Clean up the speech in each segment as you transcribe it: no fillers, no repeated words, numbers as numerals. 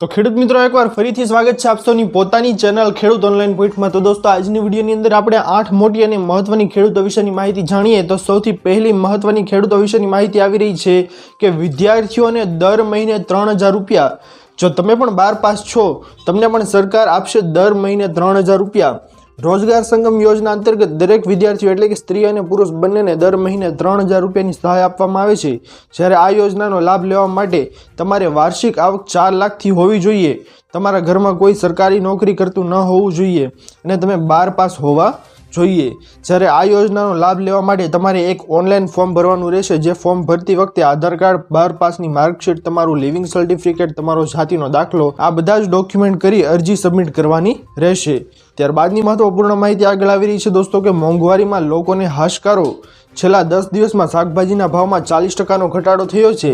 તો ખેડૂત મિત્રો એકવાર ફરીથી સ્વાગત છે આપ સૌની પોતાની ચેનલ ખેડૂત ઓનલાઈન પોઈન્ટમાં। તો દોસ્તો આજની વિડીયોની અંદર આપણે 8 મોટી અને મહત્વની ખેડૂતો વિશેની માહિતી જાણીએ। તો સૌથી પહેલી મહત્વની ખેડૂતો વિશેની માહિતી આવી રહી છે કે વિદ્યાર્થીઓને દર મહિને 3000 રૂપિયા, જો તમે પણ 12 પાસ છો તમને પણ સરકાર આપશે દર મહિને 3000 રૂપિયા। રોજગાર સંગમ યોजना અંતર્ગત દરેક વિદ્યાર્થીઓ એટલે કે સ્ત્રી અને પુરુષ બંનેને દર મહિને 3000 રૂપિયાની સહાય આપવામાં આવે છે। જ્યારે આ યોજનાનો લાભ લેવા માટે તમારે વાર્ષિક આવક 4 લાખથી હોવી જોઈએ, તમારા ઘરમાં કોઈ સરકારી નોકરી કરતું ન હોવું જોઈએ અને તમે 12 પાસ હોવા જોઈએ। જ્યારે આ યોજનાનો લાભ લેવા માટે તમારે એક ઓનલાઈન ફોર્મ ભરવાનું રહેશે, જે ફોર્મ ભરતી વખતે આધાર કાર્ડ, 12 પાસની માર્કશીટ, તમારું લિવિંગ સર્ટિફિકેટ, તમારો જાતિનો દાખલો, આ બધા જ ડોક્યુમેન્ટ કરી અરજી સબમિટ કરવાની રહેશે। ત્યારબાદની મહત્વપૂર્ણ માહિતી આગળ આવી રહી છે દોસ્તો કે મોંઘવારીમાં લોકોને હાશકારો, છેલ્લા 10 દિવસમાં શાકભાજીના ભાવમાં 40% ઘટાડો થયો છે।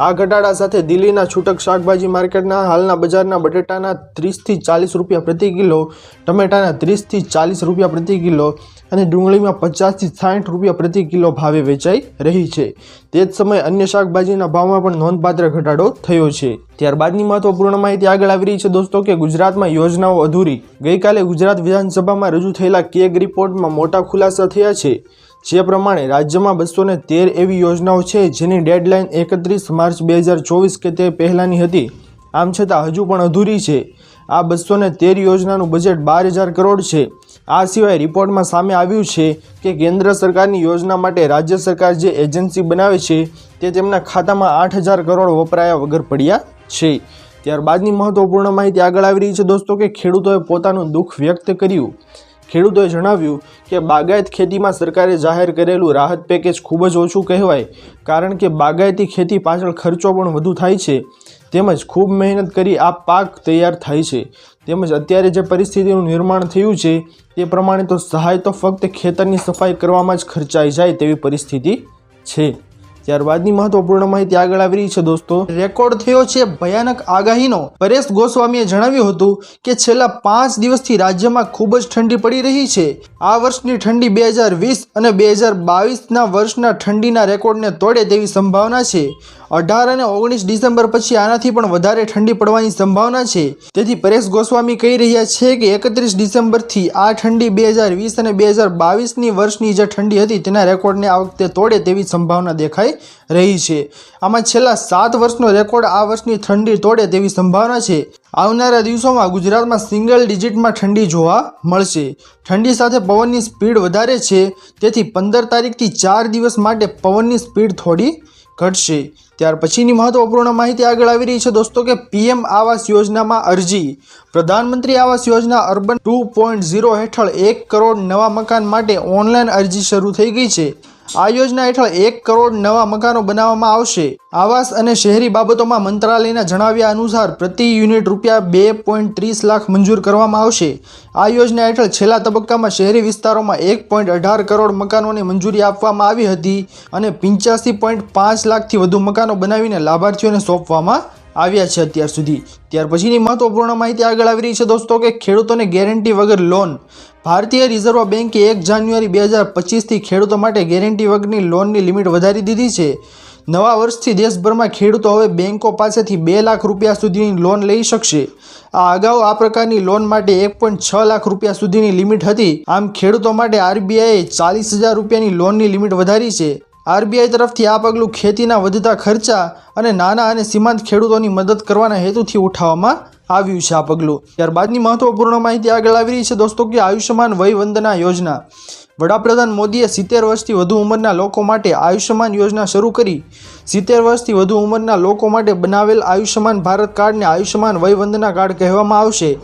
આ ઘટાડા સાથે દિલ્હીના છૂટક શાકભાજી માર્કેટના હાલના બજારના બટેટાના 30 થી 40 રૂપિયા પ્રતિ કિલો, ટમેટાના 30 થી 40 રૂપિયા પ્રતિ કિલો અને ડુંગળીમાં 50 થી 60 રૂપિયા પ્રતિ કિલો ભાવે વેચાઈ રહી છે। તે જ સમયે અન્ય શાકભાજીના ભાવમાં પણ નોંધપાત્ર ઘટાડો થયો છે। ત્યારબાદની મહત્વપૂર્ણ માહિતી આગળ આવી રહી છે દોસ્તો કે ગુજરાતમાં યોજનાઓ અધૂરી। ગઈકાલે ગુજરાત વિધાનસભામાં રજૂ થયેલા કેગ રિપોર્ટમાં મોટા ખુલાસા થયા છે, જે પ્રમાણે રાજ્યમાં 213 એવી યોજનાઓ છે જેની ડેડલાઇન 31 માર્ચ 2024 કે તે પહેલાંની હતી, આમ છતાં હજુ પણ અધૂરી છે। આ 213 યોજનાનું બજેટ 12000 કરોડ છે। આ સિવાય રિપોર્ટમાં સામે આવ્યું છે કે કેન્દ્ર સરકારની યોજના માટે રાજ્ય સરકાર જે એજન્સી બનાવે છે તે તેમના ખાતામાં 8000 કરોડ વપરાયા વગર પડ્યા છે। ત્યારબાદની મહત્વપૂર્ણ માહિતી આગળ આવી રહી છે દોસ્તો કે ખેડૂતોએ પોતાનું દુઃખ વ્યક્ત કર્યું। ખેડૂતોએ જણાવ્યું કે બાગાયત ખેતીમાં સરકારે જાહેર કરેલું રાહત પેકેજ ખૂબ જ ઓછું કહેવાય, કારણ કે બાગાયતી ખેતી પાછળ ખર્ચો પણ વધુ થાય છે, તેમજ ખૂબ મહેનત કરી આ પાક તૈયાર થાય છે, તેમજ અત્યારે જે પરિસ્થિતિનું નિર્માણ થયું છે તે પ્રમાણે તો સહાય તો ફક્ત ખેતરની સફાઈ કરવામાં જ ખર્ચાઈ જાય તેવી પરિસ્થિતિ છે। ત્યારબાદની મહત્વપૂર્ણ માહિતી આગળ આવી રહી છે દોસ્તો, રેકોર્ડ થયો છે ભયાનક આગાહીનો। પરેશ ગોસ્વામીએ જણાવ્યું હતું કે છેલ્લા 5 દિવસથી રાજ્યમાં ખૂબ જ ઠંડી પડી રહી છે। આ વર્ષની ઠંડી 2020 અને 2022ના વર્ષના ઠંડીના રેકોર્ડને તોડે તેવી સંભાવના છે। 18 અને 19 ડિસેમ્બર પછી આનાથી પણ વધારે ઠંડી પડવાની સંભાવના છે। તેથી પરેશ ગોસ્વામી કહી રહ્યા છે કે 31 ડિસેમ્બરથી આ ઠંડી 2020 અને 2022ની વર્ષની જે ઠંડી હતી તેના રેકોર્ડને આ વખતે તોડે તેવી સંભાવના દેખાઈ રહી છે। આમાં છેલ્લા 7 વર્ષનો રેકોર્ડ આ વર્ષની ઠંડી તોડે તેવી સંભાવના છે। આવનારા દિવસોમાં ગુજરાતમાં સિંગલ ડિજિટમાં ઠંડી જોવા મળશે। ઠંડી સાથે પવનની સ્પીડ વધારે છે, તેથી 15 તારીખથી 4 દિવસ માટે પવનની સ્પીડ થોડી ઘટશે। ત્યાર પછીની મહત્વપૂર્ણ માહિતી આગળ આવી રહી છે દોસ્તો કે પીએમ આવાસ યોજનામાં અરજી। પ્રધાનમંત્રી આવાસ યોજના અર્બન 2.0 હેઠળ 1 કરોડ નવા મકાન માટે ઓનલાઈન અરજી શરૂ થઈ ગઈ છે। આ યોજના હેઠળ 1 કરોડ નવા મકાનો બનાવવામાં આવશે। આવાસ અને શહેરી બાબતોમાં મંત્રાલયના જણાવ્યા અનુસાર પ્રતિ યુનિટ રૂપિયા 2.30 લાખ મંજૂર કરવામાં આવશે। આ યોજના હેઠળ છેલ્લા તબક્કામાં શહેરી વિસ્તારોમાં 1.18 કરોડ મકાનોને મંજૂરી આપવામાં આવી હતી અને 85.5 લાખથી વધુ મકાનો બનાવીને લાભાર્થીઓને સોંપવામાં આવ્યા છે અત્યાર સુધી। ત્યાર પછીની મહત્વપૂર્ણ માહિતી આગળ આવી રહી છે દોસ્તો કે ખેડૂતોને ગેરંટી વગર લોન। ભારતીય રિઝર્વ બેન્કે 1 જાન્યુઆરી 2025થી ખેડૂતો માટે ગેરંટી વગરની લોનની લિમિટ વધારી દીધી છે। નવા વર્ષથી દેશભરમાં ખેડૂતો હવે બેન્કો પાસેથી 2 લાખ રૂપિયા સુધીની લોન લઈ શકશે। આ અગાઉ આ પ્રકારની લોન માટે 1.6 લાખ રૂપિયા સુધીની લિમિટ હતી। આમ ખેડૂતો માટે આરબીઆઈએ 40000 રૂપિયાની લોનની લિમિટ વધારી છે। આરબીઆઈ તરફથી આ પગલું ખેતીના વધતા ખર્ચા અને નાના અને સીમાંત ખેડૂતોની મદદ કરવાના હેતુથી ઉઠાવવામાં આવ્યું છે આ પગલું। ત્યારબાદની મહત્વપૂર્ણ માહિતી આગળ આવી રહી છે દોસ્તો કે આયુષ્યમાન વય વંદના યોજના। વડાપ્રધાન મોદીએ 70 વર્ષથી વધુ ઉંમરના લોકો માટે આયુષ્યમાન યોજના શરૂ કરી। 70 વર્ષથી વધુ ઉંમરના લોકો માટે બનાવેલ આયુષ્યમાન ભારત કાર્ડને આયુષ્યમાન વય વંદના કાર્ડ કહેવામાં આવશે।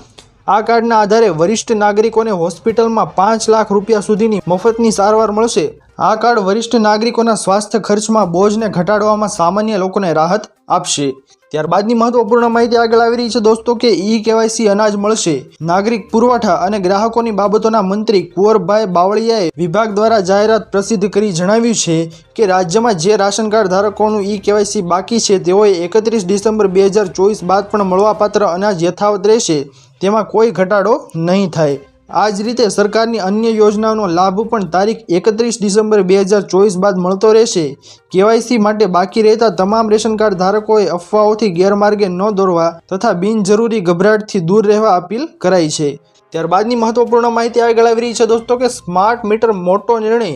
આ કાર્ડના આધારે વરિષ્ઠ નાગરિકોને હોસ્પિટલમાં 5 લાખ રૂપિયા સુધીની મફતની સારવાર મળશે। આ કાર્ડ વરિષ્ઠ નાગરિકોના સ્વાસ્થ્ય ખર્ચમાં બોજને ઘટાડવામાં સામાન્ય લોકોને રાહત આપશે। ત્યારબાદની મહત્વપૂર્ણ માહિતી આગળ આવી રહી છે દોસ્તો કે કેવાયસી અનાજ મળશે। નાગરિક પુરવઠા અને ગ્રાહકોની બાબતોના મંત્રી કુંવરભાઈ બાવળિયાએ વિભાગ દ્વારા જાહેરાત પ્રસિદ્ધ કરી જણાવ્યું છે કે રાજ્યમાં જે રાશન કાર્ડ ધારકોનું કેવાયસી બાકી છે તેઓએ 31 ડિસેમ્બર 2024 બાદ પણ મળવાપાત્ર અનાજ યથાવત રહેશે, તેમાં કોઈ ઘટાડો નહીં થાય। આ જ રીતે સરકારની અન્ય યોજનાઓનો લાભ પણ તારીખ 31 ડિસેમ્બર 2024 બાદ મળતો રહેશે। કેવાયસી માટે બાકી રહેતા તમામ રેશન કાર્ડ ધારકોએ અફવાઓથી ગેરમાર્ગે ન દોરવા તથા બિનજરૂરી ગભરાટથી દૂર રહેવા અપીલ કરાઈ છે। ત્યારબાદની મહત્વપૂર્ણ માહિતી આગળ આવી રહી છે દોસ્તો કે સ્માર્ટ મીટર મોટો નિર્ણય।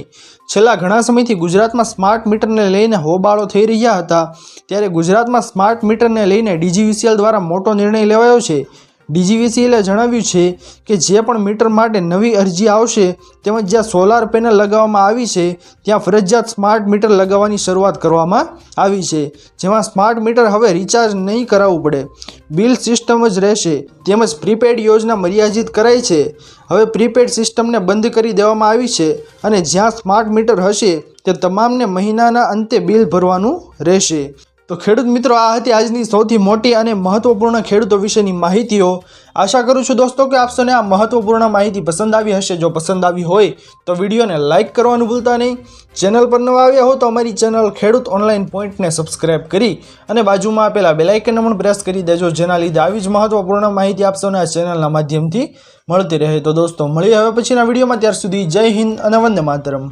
છેલ્લા ઘણા સમયથી ગુજરાતમાં સ્માર્ટ મીટરને લઈને હોબાળો થઈ રહ્યા હતા, ત્યારે ગુજરાતમાં સ્માર્ટ મીટરને લઈને DGVCL દ્વારા મોટો નિર્ણય લેવાયો છે। DGVCLએ જણાવ્યું છે કે જે પણ મીટર માટે નવી અરજી આવશે તેમજ જ્યાં સોલાર પેનલ લગાવવામાં આવી છે ત્યાં ફરજિયાત સ્માર્ટ મીટર લગાવવાની શરૂઆત કરવામાં આવી છે, જેમાં સ્માર્ટ મીટર હવે રિચાર્જ નહીં કરાવવું પડે, બિલ સિસ્ટમ જ રહેશે। તેમજ પ્રીપેડ યોજના મર્યાદિત કરાઈ છે। હવે પ્રીપેડ સિસ્ટમને બંધ કરી દેવામાં આવી છે અને જ્યાં સ્માર્ટ મીટર હશે તે તમામને મહિનાના અંતે બિલ ભરવાનું રહેશે। તો ખેડૂત મિત્રો, આ હતી આજની સૌથી મોટી અને મહત્વપૂર્ણ ખેડૂતો વિશેની માહિતીઓ। આશા કરું છું દોસ્તો કે આપને આ મહત્વપૂર્ણ માહિતી પસંદ આવી હશે। જો પસંદ આવી હોય તો વિડીયોને લાઇક કરવાનું ભૂલતા નહીં। ચેનલ પર નવા આવ્યા હો તો અમારી ચેનલ ખેડૂત ઓનલાઈન પોઈન્ટને સબસ્ક્રાઇબ કરી અને બાજુમાં આપેલા બેલ આઇકનને પણ પ્રેસ કરી દેજો, જેના લીધે આવી જ મહત્વપૂર્ણ માહિતી આપને આ ચેનલના માધ્યમથી મળતી રહે। તો દોસ્તો મળીએ હવે પછીના વિડીયોમાં, ત્યાર સુધી જય હિન્દ અને વંદે માતરમ।